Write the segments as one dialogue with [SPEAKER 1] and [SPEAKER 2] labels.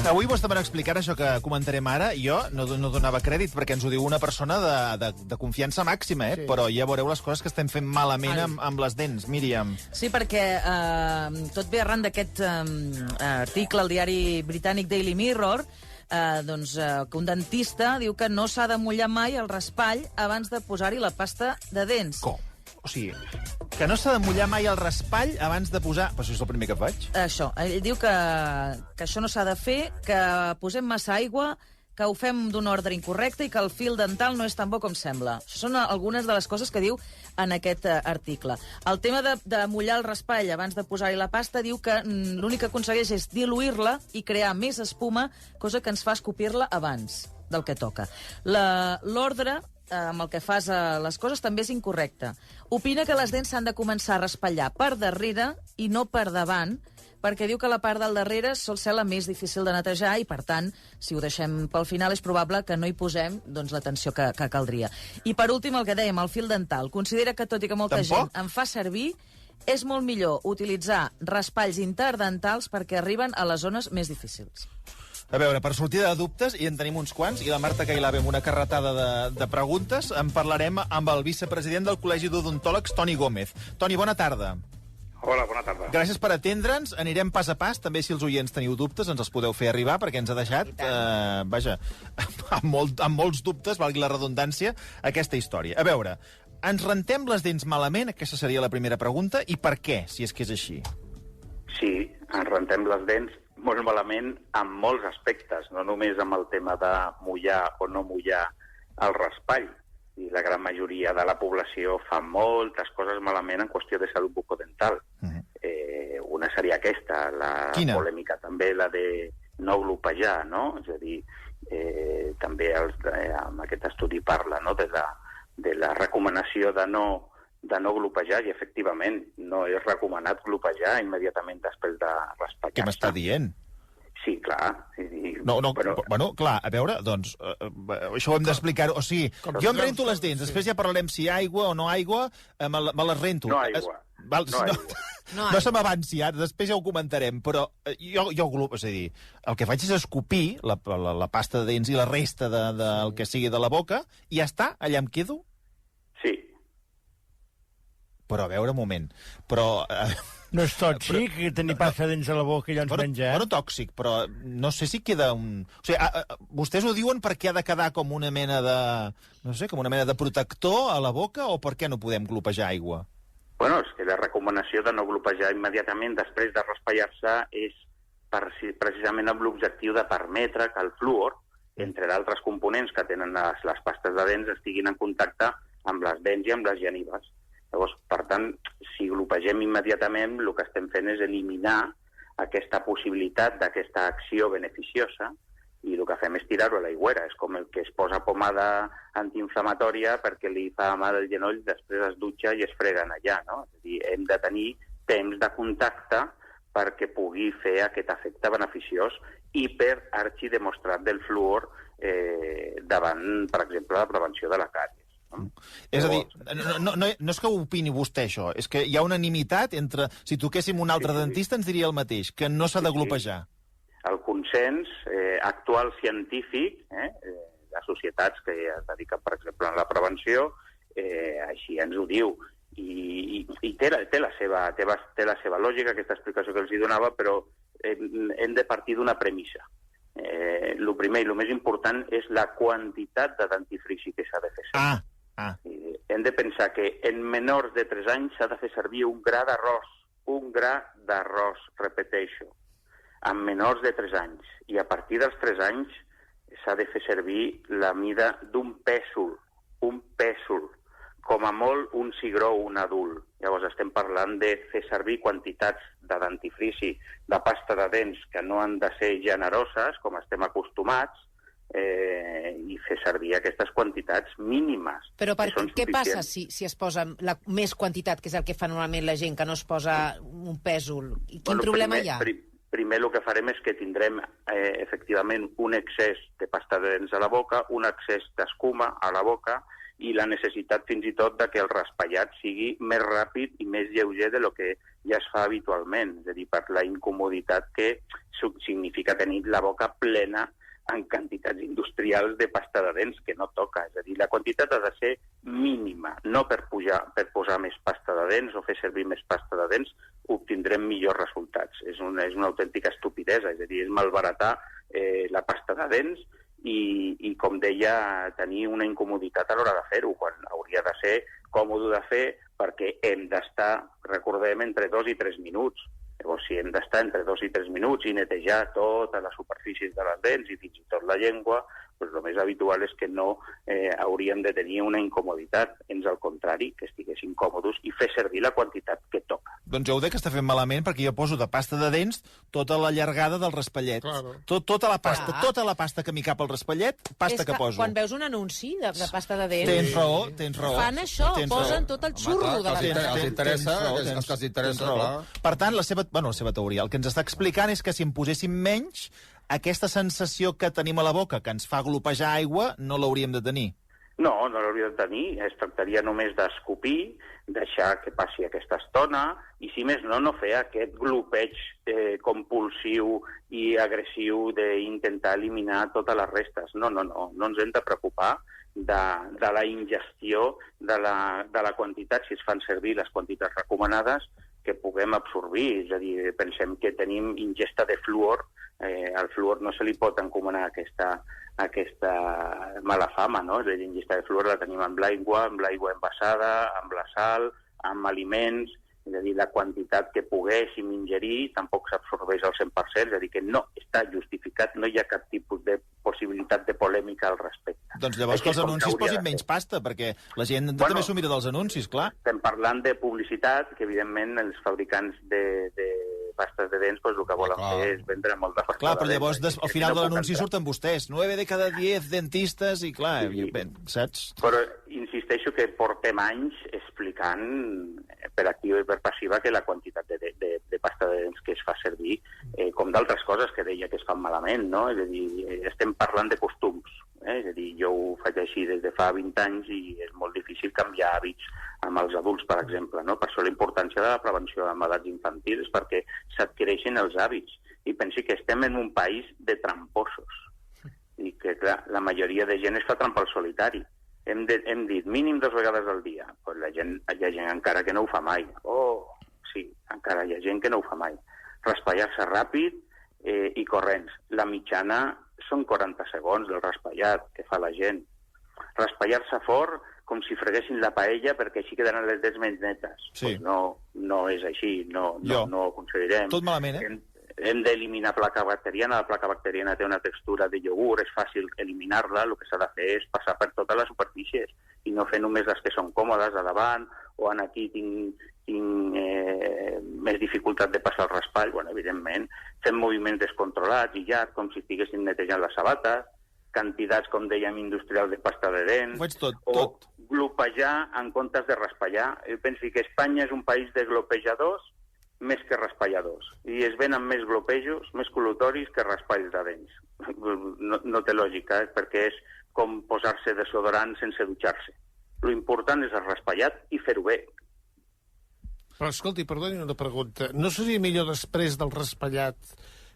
[SPEAKER 1] Avui m'ho estaven explicant, això que comentarem ara. Jo no donava crèdit, perquè ens ho diu una persona de confiança màxima,
[SPEAKER 2] Sí.
[SPEAKER 1] Però ja veureu les coses que estem fent malament amb les dents, Míriam.
[SPEAKER 3] Sí, perquè tot ve arran d'aquest article al diari britànic Daily Mirror, que un dentista diu que no s'ha de mullar mai el raspall abans de posar-hi la pasta de dents.
[SPEAKER 1] Com? O sigui, que no s'ha de mullar mai el raspall abans de posar... Però això és el primer que faig.
[SPEAKER 3] Això, ell diu que això no s'ha de fer, que posem massa aigua, que ho fem d'un ordre incorrecte i que el fil dental no és tan bo com sembla. Això són algunes de les coses que diu en aquest article. El tema de mullar el raspall abans de posar-hi la pasta diu que l'únic que aconsegueix és diluir-la i crear més espuma, cosa que ens fa escopir-la abans del que toca. L'ordre amb el que fas les coses també és incorrecte. Opina que les dents s'han de començar a raspallar per darrere i no per davant, perquè diu que la part del darrere sol ser la més difícil de netejar i, per tant, si ho deixem pel final, és probable que no hi posem l'atenció que caldria. I, per últim, el que dèiem, el fil dental. Considera que, tot i que molta gent en fa servir, és molt millor utilitzar raspalls interdentals perquè arriben a les zones més difícils.
[SPEAKER 1] A veure, per sortir de dubtes, i en tenim uns quants, i la Marta Cailà ve amb una carretada de preguntes, en parlarem amb el vicepresident del Col·legi d'Odontòlegs, Toni Gómez. Toni, bona tarda.
[SPEAKER 4] Hola, bona tarda.
[SPEAKER 1] Gràcies per atendre'ns. Anirem pas a pas. També, si els oients teniu dubtes, ens els podeu fer arribar, perquè ens ha deixat, amb molts dubtes, valgui la redundància, aquesta història. A veure, ens rentem les dents malament? Aquesta seria la primera pregunta. I per què, si és que és així?
[SPEAKER 4] Sí, ens rentem les dents molt malament en molts aspectes, no només amb el tema de mullar o no mullar el raspall. I la gran majoria de la població fa moltes coses malament en qüestió de salut bucodental. Una seria aquesta, la polèmica també, la de no glopejar, no? És a dir, també amb aquest estudi parla, no?, de la recomanació de no glopejar, i efectivament no és recomanat glopejar immediatament després de raspallar-se.
[SPEAKER 1] Què m'està dient?
[SPEAKER 4] Sí, clar.
[SPEAKER 1] Bueno, clar, a veure, doncs, això ho hem d'explicar. O sigui, jo em rento les dents, després ja parlarem si hi ha aigua o no aigua, me les rento.
[SPEAKER 4] No aigua.
[SPEAKER 1] No se m'avanci, ara, després ja ho comentarem, però jo glopo, és a dir, el que faig és escopir la pasta de dents i la resta del que sigui de la boca, i ja està, allà em quedo?
[SPEAKER 4] Sí.
[SPEAKER 1] Però, a veure, un moment, però...
[SPEAKER 2] No és tòxic tenir pasta de dents a la boca i llavors menjar?
[SPEAKER 1] Bueno, tòxic, però no sé si queda un... O sigui, vostès ho diuen perquè ha de quedar com una mena de... No sé, com una mena de protector a la boca, o per què no podem glopejar aigua?
[SPEAKER 4] Bueno, és que la recomanació de no glopejar immediatament després de raspallar-se és precisament amb l'objectiu de permetre que el fluor, entre d'altres components que tenen les pastes de dents, estiguin en contacte amb les dents i amb les genives. Llavors, per tant, si glopegem immediatament, el que estem fent és eliminar aquesta possibilitat d'aquesta acció beneficiosa, i el que fem és tirar-ho a l'aigüera. És com el que es posa pomada antiinflamatòria perquè li fa mal el genoll, després es dutxa i es freguen allà, no? És a dir, hem de tenir temps de contacte perquè pugui fer aquest efecte beneficiós hiperarxidemostrat del fluor davant, per exemple, la prevenció de la càries.
[SPEAKER 1] És a dir, no és que ho opini vostè, això, és que hi ha unanimitat entre... Si toquéssim un altre dentista ens diria el mateix, que no s'ha de glopejar.
[SPEAKER 4] El consens actual científic, de societats que es dediquen, per exemple, a la prevenció, així ens ho diu. I té la seva lògica, aquesta explicació que els hi donava, però hem de partir d'una premissa. El primer i el més important és la quantitat de dentifrici que s'ha de fer servir. Hem de pensar que en menors de 3 anys s'ha de fer servir un gra d'arròs, repeteixo, en menors de 3 anys. I a partir dels 3 anys s'ha de fer servir la mida d'un pèsol, com a molt un cigró o un adult. Llavors estem parlant de fer servir quantitats de dentifrici, de pasta de dents, que no han de ser generoses, com estem acostumats, i fer servir aquestes quantitats mínimes.
[SPEAKER 5] Però què passa si es posa la més quantitat, que és el que fa normalment la gent, que no es posa un pèsol? Quin problema hi ha?
[SPEAKER 4] Primer el que farem és que tindrem efectivament un excés de pasta de dents a la boca, un excés d'escuma a la boca, i la necessitat fins i tot de que el raspallat sigui més ràpid i més lleuger de lo que ja es fa habitualment, és a dir, per la incomoditat que significa tenir la boca plena en quantitats industrials de pasta de dents, que no toca. És a dir, la quantitat ha de ser mínima, no per posar més pasta de dents o fer servir més pasta de dents obtindrem millors resultats. És una autèntica estupidesa, és a dir, és malbaratar la pasta de dents i, com deia, tenir una incomoditat a l'hora de fer-ho, quan hauria de ser còmode de fer perquè hem d'estar, recordem, entre 2 i 3 minuts. Llavors, si hem d'estar entre 2 i 3 minuts i netejar totes les superfícies de les dents i fins i tot la llengua, doncs el més habitual és que no hauríem de tenir una incomoditat, ens al contrari, que estiguessin còmodes i fer servir la quantitat que toca.
[SPEAKER 1] Doncs jo ho dec estar fent malament perquè jo poso de pasta de dents tota la llargada del raspallet.
[SPEAKER 6] Claro.
[SPEAKER 1] Tota la pasta que m'hi cap al raspallet, pasta que poso.
[SPEAKER 5] Quan veus un anunci de pasta de dents...
[SPEAKER 1] Tens raó.
[SPEAKER 5] Fan això, posen tot el xurro de la pasta.
[SPEAKER 6] Els interessa, els que els interessa, clar.
[SPEAKER 1] Per tant, la seva teoria, el que ens està explicant és que si en poséssim menys, aquesta sensació que tenim a la boca, que ens fa glopejar aigua, no l'hauríem de tenir.
[SPEAKER 4] No l'hauríem de tenir. Es tractaria només d'escopir, deixar que passi aquesta estona, i si més no fer aquest glopeig compulsiu i agressiu d'intentar eliminar totes les restes. No ens hem de preocupar de la ingestió de la quantitat, si es fan servir les quantitats recomanades, que puguem absorbir. És a dir, pensem que tenim ingesta de fluor. Al fluor no se li pot encomanar aquesta mala fama, no? La ingesta de fluor la tenim amb l'aigua envasada, amb la sal, amb aliments. És a dir, la quantitat que poguéssim ingerir tampoc s'absorbeix al 100%, és a dir, que no està justificat, no hi ha cap tipus de possibilitat de polèmica al respecte.
[SPEAKER 1] Doncs llavors que els anuncis posin menys pasta, perquè la gent també s'ho mira dels anuncis, clar.
[SPEAKER 4] Estem parlant de publicitat, que evidentment els fabricants de pastes de dents, el que volen fer és vendre molt de pasta.
[SPEAKER 1] Clar, però llavors al final de l'anunci surten vostès, 9 de cada 10 dentistes, i clar, saps?
[SPEAKER 4] Però insisteixo que portem anys explicant per activa i per passiva que la quantitat de pasta de dents que es fa servir, com d'altres coses que deia que es fan malament, no? És a dir, estem parlant de costums. És a dir, jo ho faig així des de fa 20 anys i és molt difícil canviar hàbits amb els adults, per exemple, no? Per això la importància de la prevenció en edats infantils, perquè s'adquireixen els hàbits. I pensi que estem en un país de tramposos. I que, clar, la majoria de gent es fa trampa al solitari. Hem dit mínim 2 vegades al dia. Pues hi ha gent encara que no ho fa mai. Sí, encara hi ha gent que no ho fa mai. Raspallar-se ràpid i corrents. La mitjana són 40 segons del raspallat que fa la gent. Raspallar-se fort com si freguessin la paella perquè així quedaran les dents menys netes.
[SPEAKER 1] Sí.
[SPEAKER 4] Pues no és així, no ho aconseguirem.
[SPEAKER 1] Tot malament,
[SPEAKER 4] Hem d'eliminar placa bacteriana. La placa bacteriana té una textura de iogurt, és fàcil eliminar-la. El que s'ha de fer és passar per totes les superfícies i no fer només les que són còmodes a davant o aquí tinc més dificultat de passar el raspall. Bueno, evidentment, fem moviments descontrolats i llargs, com si estiguessin netejant les sabates, quantitats, com dèiem, industrials de pasta de dents,
[SPEAKER 1] o
[SPEAKER 4] glopejar en comptes de raspallar. Jo penso que Espanya és un país de glopejadors més que raspalladors. I es venen més glopejos, més col·lutoris que raspalls de dents. No té lògica, perquè és com posar-se desodorant sense dutxar-se. Lo important és el raspallat i fer-ho bé.
[SPEAKER 6] Però, escolti, perdoni una pregunta. No seria millor després del raspallat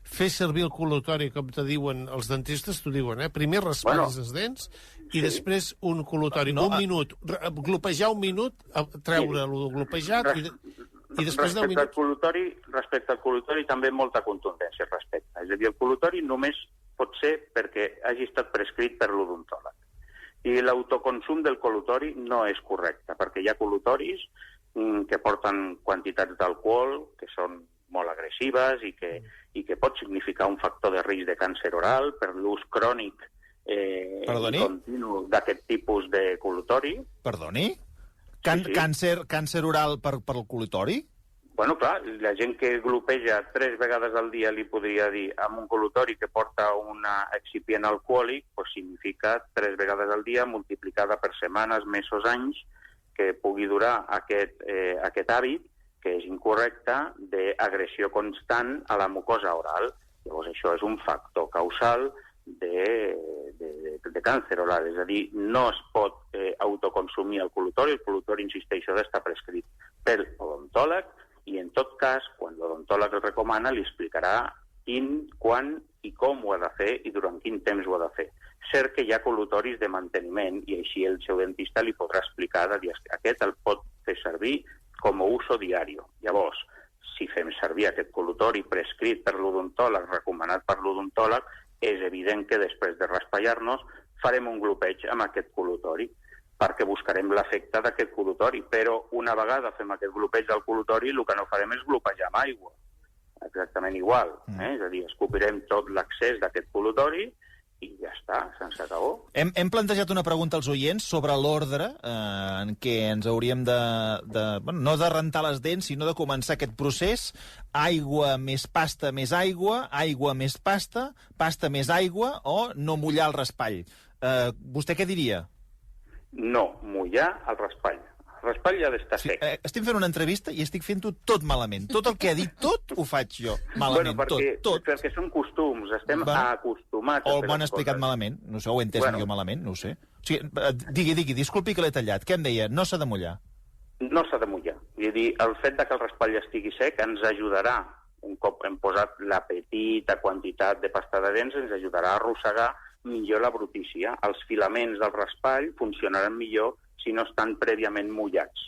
[SPEAKER 6] fer servir el col·lutori, com te diuen els dentistes, t'ho diuen, Primer raspalles les dents i després un col·lutori. Un minut, glopejar un minut, treure el glopejat i després 10 minuts.
[SPEAKER 4] Respecte al col·lutori també molta contundència respecte. És a dir, el col·lutori només pot ser perquè hagi estat prescrit per l'odontòleg. I l'autoconsum del col·lutori no és correcte, perquè hi ha col·lutoris que porten quantitats d'alcohol que són molt agressives i que pot significar un factor de risc de càncer oral per l'ús crònic i continu d'aquest tipus de col·lutori.
[SPEAKER 1] Perdoni? Càncer oral per el col·lutori?
[SPEAKER 4] Bueno, clar, la gent que glopeja 3 vegades al dia, li podria dir, amb un col·lutori que porta un excipient alcohòlic, pues significa 3 vegades al dia multiplicada per setmanes, mesos, anys, que pugui durar aquest hàbit, que és incorrecte, d'agressió constant a la mucosa oral. Llavors, això és un factor causal de càncer oral. És a dir, no es pot autoconsumir el col·lutori. El col·lutori, insisteixo, ha d'estar prescrit per l'odontòleg i, en tot cas, quan l'odontòleg el recomana, li explicarà quin, quan i com ho ha de fer i durant quin temps ho ha de fer. Cert que hi ha col·lutoris de manteniment i així el seu dentista li podrà explicar de dir que aquest el pot fer servir com a uso diari. Llavors, si fem servir aquest col·lutori prescrit per l'odontòleg, recomanat per l'odontòleg, és evident que després de raspallar-nos farem un glopeig amb aquest col·lutori, perquè buscarem l'efecte d'aquest col·lutori. Però una vegada fem aquest glopeig del col·lutori, el que no farem és glopejar amb aigua. Exactament igual. És a dir, escopirem tot l'accés d'aquest col·lutori i ja està, se'ns acabó.
[SPEAKER 1] Hem plantejat una pregunta als oients sobre l'ordre en què ens hauríem no de rentar les dents, sinó de començar aquest procés. Aigua més pasta més aigua, aigua més pasta, pasta més aigua, o no mullar el raspall. Vostè què diria?
[SPEAKER 4] No, mullar el raspall. El raspall ja ha d'estar sec.
[SPEAKER 1] Estic fent una entrevista i estic fent-ho tot malament. Tot el que ha dit, tot ho faig jo malament. Tot.
[SPEAKER 4] Perquè són costums, estem acostumats
[SPEAKER 1] a fer les coses. O m'ho han explicat malament, no sé, ho he entès jo malament, no ho sé. O sigui, digui, disculpi que l'he tallat. Què em deia? No s'ha de mullar.
[SPEAKER 4] No s'ha de mullar. Vull dir, el fet que el raspall estigui sec ens ajudarà, un cop hem posat la petita quantitat de pasta de dents, ens ajudarà a arrossegar millor la brutícia. Els filaments del raspall funcionaran millor si no estan prèviament mullats.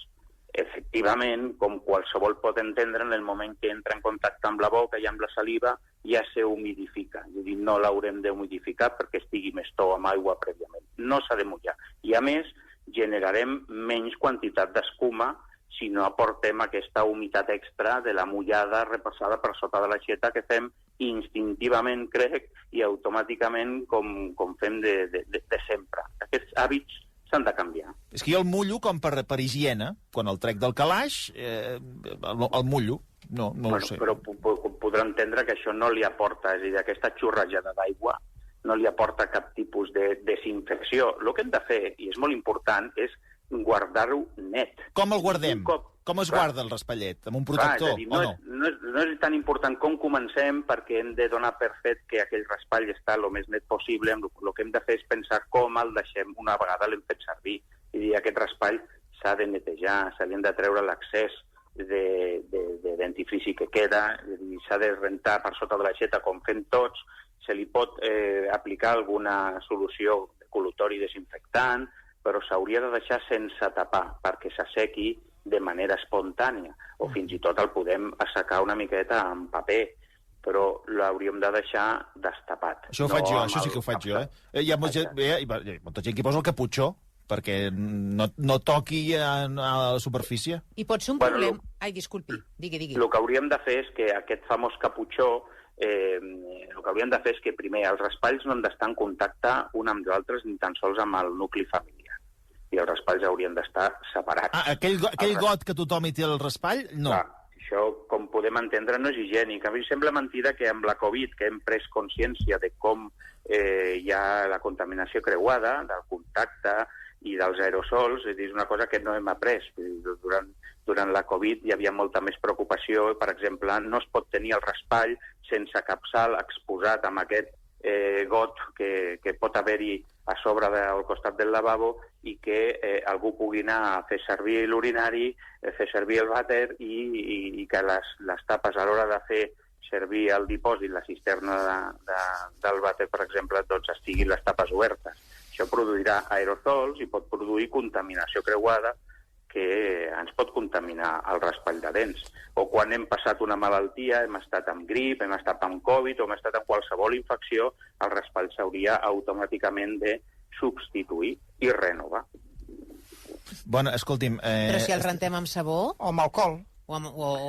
[SPEAKER 4] Efectivament, com qualsevol pot entendre, en el moment que entra en contacte amb la boca i amb la saliva, ja se humidifica. És a dir, no l'haurem de humidificar perquè estigui més tou amb aigua prèviament. No s'ha de mullar. I a més, generarem menys quantitat d'escuma si no aportem aquesta humitat extra de la mullada repassada per sota de l'aixeta que fem instintivament, crec, i automàticament com fem de sempre. Aquests hàbits s'han de canviar.
[SPEAKER 1] És que jo el mullo com per higiene. Quan el trec del calaix, el mullo. No ho sé.
[SPEAKER 4] Però podrà entendre que això no li aporta, és a dir, aquesta xorrejada d'aigua no li aporta cap tipus de desinfecció. El que hem de fer, i és molt important, és guardar-ho net.
[SPEAKER 1] Com el guardem? Com es guarda el raspallet? Amb un protector
[SPEAKER 4] o no? No és tan important com comencem, perquè hem de donar per fet que aquell raspall està el més net possible. El que hem de fer és pensar com el deixem una vegada l'hem fet servir. I dir, aquest raspall s'ha de netejar, se li hem de treure l'accés de dentifrici que queda, s'ha de rentar per sota de l'aixeta com fem tots, se li pot aplicar alguna solució de col·lutori desinfectant, però s'hauria de deixar sense tapar perquè s'assequi de manera espontània, o fins i tot el podem assecar una miqueta amb paper, però l'hauríem de deixar destapat.
[SPEAKER 1] Això ho faig jo, això sí que ho faig jo. Hi ha molta gent que posa el caputxó perquè no toqui a la superfície.
[SPEAKER 5] I pot ser un problema... Ai, disculpi, digui.
[SPEAKER 4] El que hauríem de fer és que aquest famós caputxó, el que hauríem de fer és que primer els raspalls no han d'estar en contacte un amb l'altre ni tan sols amb el nucli familiar. I els raspalls haurien d'estar separats.
[SPEAKER 1] Aquell got que tothom hi té al raspall, no.
[SPEAKER 4] Clar, això, com podem entendre, no és higiènic. A mi sembla mentida que amb la Covid, que hem pres consciència de com hi ha la contaminació creuada, del contacte i dels aerosols, és una cosa que no hem après. Durant la Covid hi havia molta més preocupació. Per exemple, no es pot tenir el raspall sense capçal exposat amb aquest got que pot haver-hi a sobre del costat del lavabo i que algú pugui anar a fer servir l'urinari, fer servir el vàter i que les tapes a l'hora de fer servir el dipòsit, la cisterna del vàter, per exemple, doncs estiguin les tapes obertes. Això produirà aerosols i pot produir contaminació creuada que ens pot contaminar el raspall de dents. O quan hem passat una malaltia, hem estat amb grip, hem estat amb Covid o hem estat amb qualsevol infecció, el raspall s'hauria automàticament de substituir i renovar.
[SPEAKER 1] Bueno, escolti'm...
[SPEAKER 5] Però si el rentem amb sabó?
[SPEAKER 2] O amb alcohol?
[SPEAKER 5] O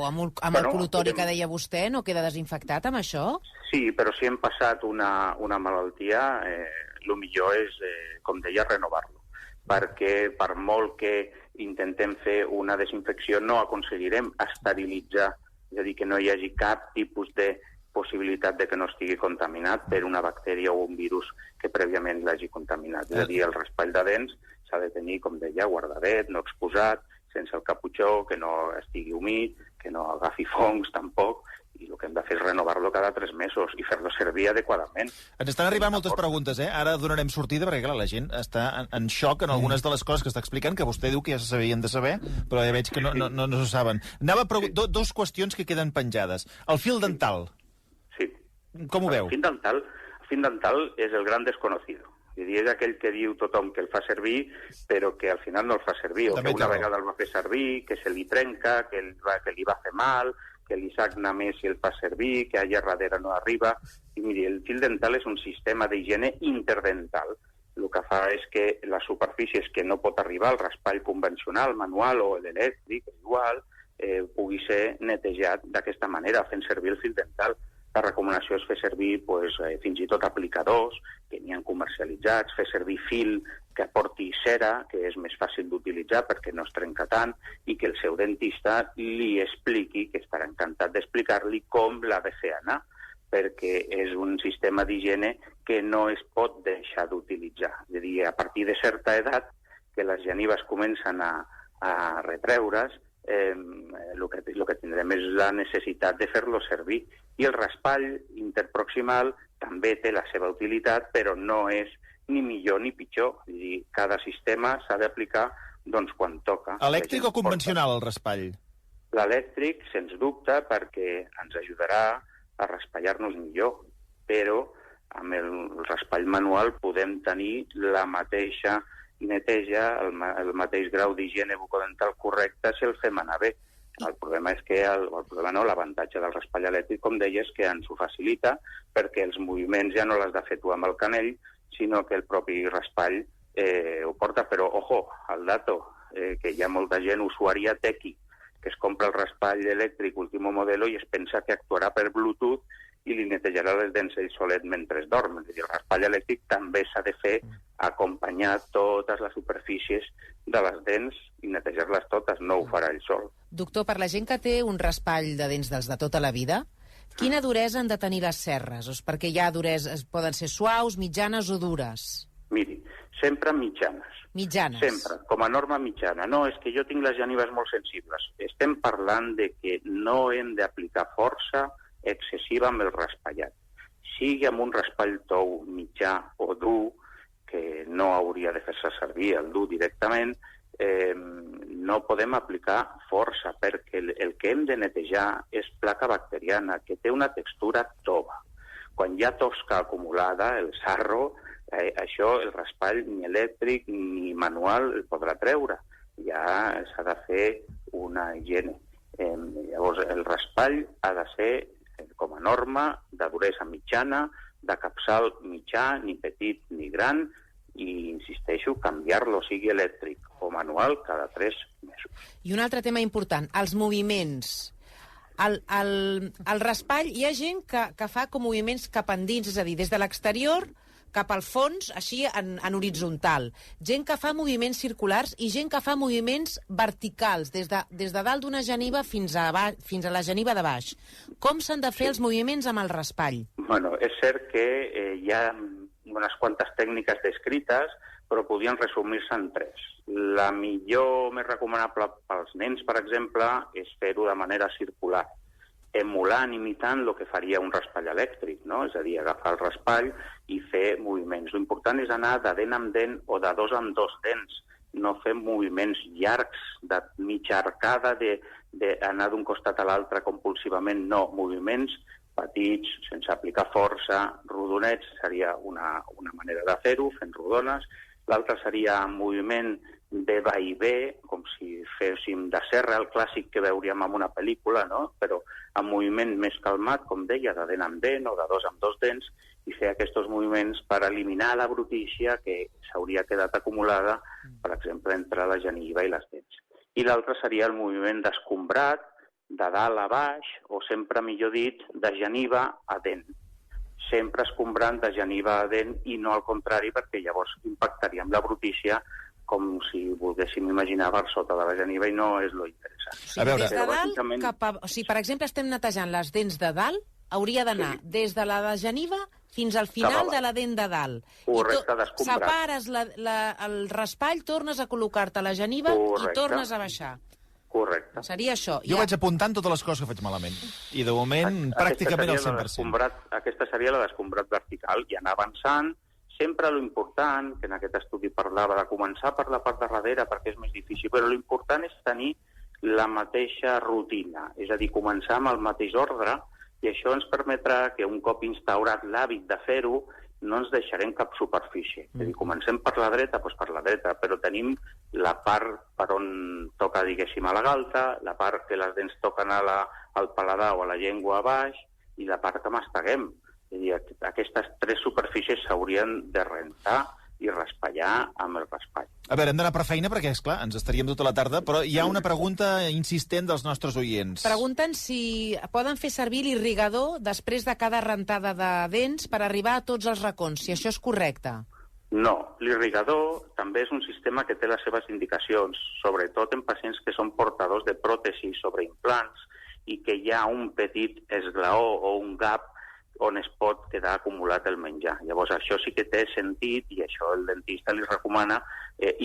[SPEAKER 5] amb el col·lutori que deia vostè, no queda desinfectat amb això?
[SPEAKER 4] Sí, però si hem passat una malaltia, el millor és, com deia, renovar-lo. Perquè per molt que intentem fer una desinfecció no aconseguirem esterilitzar, és a dir, que no hi hagi cap tipus de possibilitat de que no estigui contaminat per una bactèria o un virus que prèviament l'hagi contaminat. És a dir, el raspall de dents s'ha de tenir, com deia, guardadet, no exposat, sense el caputxó, que no estigui humit, que no agafi fongs tampoc, i el que hem de fer és renovar-lo cada 3 mesos i fer-lo servir adequadament.
[SPEAKER 1] Ens estan arribant moltes preguntes, Ara donarem sortida, perquè clar, la gent està en xoc en algunes de les coses que està explicant, que vostè diu que ja se sabien de saber, però ja veig que no s'ho saben. Anava a dos qüestions que queden penjades. El fil dental.
[SPEAKER 4] Sí.
[SPEAKER 1] Com ho veu?
[SPEAKER 4] El fin dental és el gran desconocido. És aquell que diu tothom que el fa servir, però que al final no el fa servir, o que una vegada el va fer servir, que se li trenca, que li va fer mal, que li sagna més si el fa servir, que allà darrere no arriba. I miri, el fil dental és un sistema d'higiene interdental. El que fa és que les superfícies que no pot arribar al raspall convencional, manual o l'elèctric, igual, pugui ser netejat d'aquesta manera, fent servir el fil dental. La recomanació és fer servir fins i tot aplicadors, que n'hi ha comercialitzats, fer servir fil que aporti cera, que és més fàcil d'utilitzar perquè no es trenca tant, i que el seu dentista li expliqui, que estarà encantat d'explicar-li com l'ha de fer anar, perquè és un sistema d'higiene que no es pot deixar d'utilitzar. És a dir, a partir de certa edat, que les genives comencen a retreure's, el que tindrem és la necessitat de fer-lo servir. I el raspall interproximal també té la seva utilitat, però no és ni millor ni pitjor. És a dir, cada sistema s'ha d'aplicar quan toca.
[SPEAKER 1] Elèctric o convencional, el raspall?
[SPEAKER 4] L'elèctric, sens dubte, perquè ens ajudarà a raspallar-nos millor, però amb el raspall manual podem tenir la mateixa neteja, el mateix grau d'higiene bucodental correcte si el fem anar bé. El problema és que l'avantatge del raspall elèctric, com deies, que ens ho facilita, perquè els moviments ja no l'has de fer tu amb el canell, sinó que el propi raspall ho porta. Però, ojo, al dato, que hi ha molta gent usuària tequi, que es compra el raspall elèctric último modelo i es pensa que actuarà per Bluetooth i li netejarà les dents ell solet mentre es dorm. És a dir, el raspall elèctric també s'ha de fer acompanyar totes les superfícies de les dents i netejar-les totes, no ho farà ell sol.
[SPEAKER 5] Doctor, per la gent que té un raspall de dents dels de tota la vida, quina duresa han de tenir les cerres? Perquè hi ha dureses, poden ser suaus, mitjanes o dures?
[SPEAKER 4] Miri, sempre mitjanes.
[SPEAKER 5] Mitjanes.
[SPEAKER 4] Sempre, com a norma mitjana. No, és que jo tinc les genives molt sensibles. Estem parlant de que no hem d'aplicar força excessiva amb el raspallat. Sigui amb un raspall tou mitjà o dur, que no hauria de fer-se servir el dur directament, no podem aplicar força, perquè el que hem de netejar és placa bacteriana, que té una textura tova. Quan hi ha tosca acumulada, el sarro, això, el raspall ni elèctric ni manual el podrà treure. Ja s'ha de fer una higiene. Llavors, el raspall ha de ser, com a norma, de duresa mitjana, de capçal mitjà, ni petit ni gran, i, insisteixo, canviar-lo, sigui elèctric o manual, cada 3 mesos.
[SPEAKER 5] I un altre tema important, els moviments. El raspall, hi ha gent que fa com moviments cap endins, és a dir, des de l'exterior cap al fons, així en horitzontal. Gent que fa moviments circulars i gent que fa moviments verticals, des de dalt d'una geniva fins a la geniva de baix. Com s'han de fer els moviments amb el raspall?
[SPEAKER 4] Bueno, és cert que hi ha unes quantes tècniques descrites, però podien resumir-se en 3. La millor, més recomanable pels nens, per exemple, és fer-ho de manera circular, emulant, imitant el que faria un raspall elèctric, no? És a dir, agafar el raspall i fer moviments. L'important és anar de dent amb dent o de dos amb dos dents, no fer moviments llargs, de mitja arcada, d'anar d'un costat a l'altre compulsivament, no. Moviments petits, sense aplicar força, rodonets, seria una manera de fer-ho, fent rodones. L'altre seria moviment de va i ve, com si féssim de serra, el clàssic que veuríem en una pel·lícula, no? Però amb moviment més calmat, com deia, de dent amb dent o de dos amb dos dents, i fer aquests moviments per eliminar la brutícia que s'hauria quedat acumulada, per exemple, entre la geniva i les dents. I l'altre seria el moviment d'escombrat, de dalt a baix, o sempre, millor dit, de geniva a dent. Sempre escombrant de geniva a dent i no al contrari, perquè llavors impactaríem la brutícia com si volguéssim imaginar per sota de la geniva i no és lo interessant.
[SPEAKER 5] Sí, a veure, des de dalt cap a... O sigui, per exemple, estem netejant les dents de dalt, hauria d'anar des de la de geniva fins al final de la dent de dalt.
[SPEAKER 4] Correcte, d'escombrat.
[SPEAKER 5] Separes el raspall, tornes a col·locar-te la geniva i tornes a baixar.
[SPEAKER 4] Correcte.
[SPEAKER 5] Seria això.
[SPEAKER 1] Jo vaig apuntant totes les coses que faig malament. I de moment, pràcticament el 100%.
[SPEAKER 4] Aquesta seria la d'escombrat vertical. I anar avançant, sempre l'important, que en aquest estudi parlava de començar per la part de darrere perquè és més difícil, però l'important és tenir la mateixa rutina. És a dir, començar amb el mateix ordre, i això ens permetrà que un cop instaurat l'hàbit de fer-ho no ens deixarem cap superfície. És a dir, comencem per la dreta, doncs per la dreta, però tenim la part per on toca, diguéssim, a la galta, la part que les dents toquen al paladar o a la llengua a baix, i la part que masteguem. És a dir, aquestes 3 superfícies s'haurien de rentar i raspallar amb el raspall.
[SPEAKER 1] A veure, hem d'anar per feina perquè, esclar, ens estaríem tota la tarda, però hi ha una pregunta insistent dels nostres oients.
[SPEAKER 5] Pregunten si poden fer servir l'irrigador després de cada rentada de dents per arribar a tots els racons, si això és correcte.
[SPEAKER 4] No, l'irrigador també és un sistema que té les seves indicacions, sobretot en pacients que són portadors de pròtesis sobre implants i que hi ha un petit esglaó o un gap on es pot quedar acumulat el menjar. Llavors, això sí que té sentit i això el dentista li recomana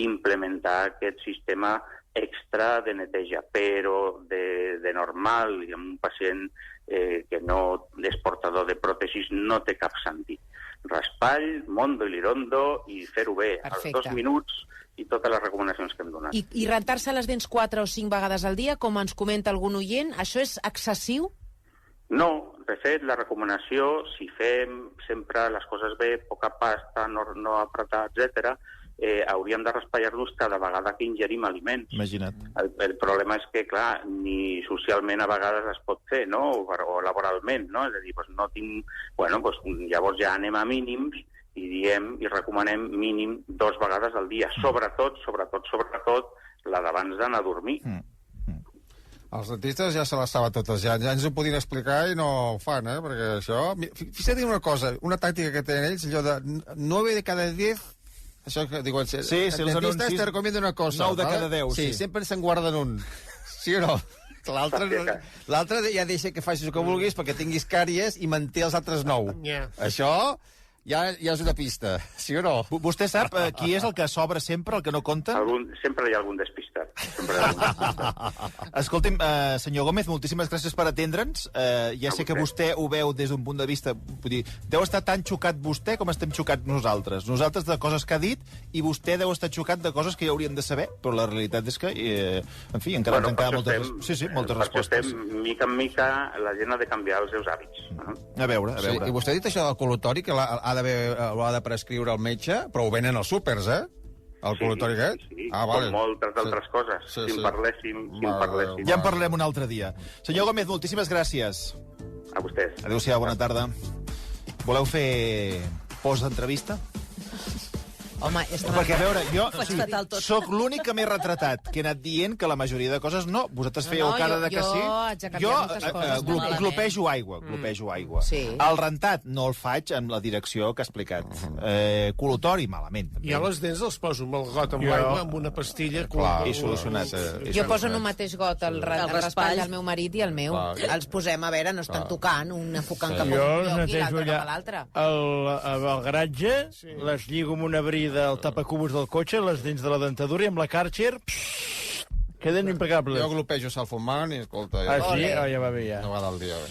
[SPEAKER 4] implementar aquest sistema extra de neteja, però de normal i amb un pacient que no és portador de pròtesis no té cap sentit. Raspall, mondo i lirondo i fer-ho bé, als 2 minuts i totes les recomanacions que hem donat.
[SPEAKER 5] I rentar-se les dents 4 o 5 vegades al dia, com ens comenta algun oient, això és excessiu?
[SPEAKER 4] No, de fet, la recomanació, si fem sempre les coses bé, poca pasta, no apretar, etc., hauríem de raspallar-nos cada vegada que ingerim aliments.
[SPEAKER 1] Imagina't.
[SPEAKER 4] El problema és que, clar, ni socialment a vegades es pot fer, no?, o laboralment, no? És a dir, no tinc... Bueno, llavors ja anem a mínims i diem i recomanem mínim 2 vegades al dia. Sobretot, la d'abans d'anar a dormir.
[SPEAKER 7] Els dentistes ja se les saben totes, ja ens ho podien explicar i no ho fan, perquè això... Fixa't una cosa, una tàctica que tenen ells, allò de 9 de cada 10, això que diuen...
[SPEAKER 1] Sí, els
[SPEAKER 7] dentistes te recomiendo una cosa.
[SPEAKER 1] 9 de cada 10, sí.
[SPEAKER 7] Sempre se'n guarden un. Sí o no? L'altre ja deixa que facis el que vulguis perquè tinguis càries i manté els altres 9. Això... Ja és una pista, sí o no?
[SPEAKER 1] Vostè sap qui és el que sobra sempre, el que no compta?
[SPEAKER 4] Sempre hi ha algun despistat.
[SPEAKER 1] Escolti'm, senyor Gómez, moltíssimes gràcies per atendre'ns. Ja sé que vostè ho veu des d'un punt de vista... Vull dir, deu estar tan xocat vostè com estem xocats nosaltres. Nosaltres de coses que ha dit i vostè deu estar xocat de coses que ja hauríem de saber, però la realitat és que, en fi, encara ens en queden moltes respostes.
[SPEAKER 4] Mica en mica, la gent ha de canviar els seus hàbits.
[SPEAKER 1] A veure.
[SPEAKER 7] I vostè ha dit això del col·lutori, que ho ha de prescriure el metge, però ho venen als súpers, el col·lutori aquest?
[SPEAKER 4] Sí, com moltes d'altres coses. Si en parléssim.
[SPEAKER 1] Ja en parlem un altre dia. Senyor Gómez, moltíssimes gràcies.
[SPEAKER 4] A vostès.
[SPEAKER 1] Adéu-siau, bona tarda. Voleu fer post-entrevista?
[SPEAKER 3] Home,
[SPEAKER 1] perquè, a veure, jo
[SPEAKER 3] soc
[SPEAKER 1] l'únic que m'he retratat, que he anat dient que la majoria de coses no. Vosaltres fèieu cara de que sí.
[SPEAKER 5] Jo
[SPEAKER 1] glopejo aigua.
[SPEAKER 3] Sí.
[SPEAKER 1] El rentat no el faig amb la direcció que ha explicat. Col·lutori, malament.
[SPEAKER 6] I a les dents els poso amb el got amb l'aigua, amb una pastilla...
[SPEAKER 1] I solucionat.
[SPEAKER 5] Jo poso en un mateix got el raspall del meu marit i el meu. Els posem, a veure, no estan tocant, un enfocant cap a un lloc i l'altre cap a l'altre.
[SPEAKER 2] Al garatge les lligo amb una brida del tapacubos del cotxe, les dents de la dentadura i amb la Kärcher queden impecables.
[SPEAKER 7] Jo glopejo salfumant i, escolta...
[SPEAKER 2] Ah, sí? Ja va bé, ja.
[SPEAKER 7] No va del dia, bé.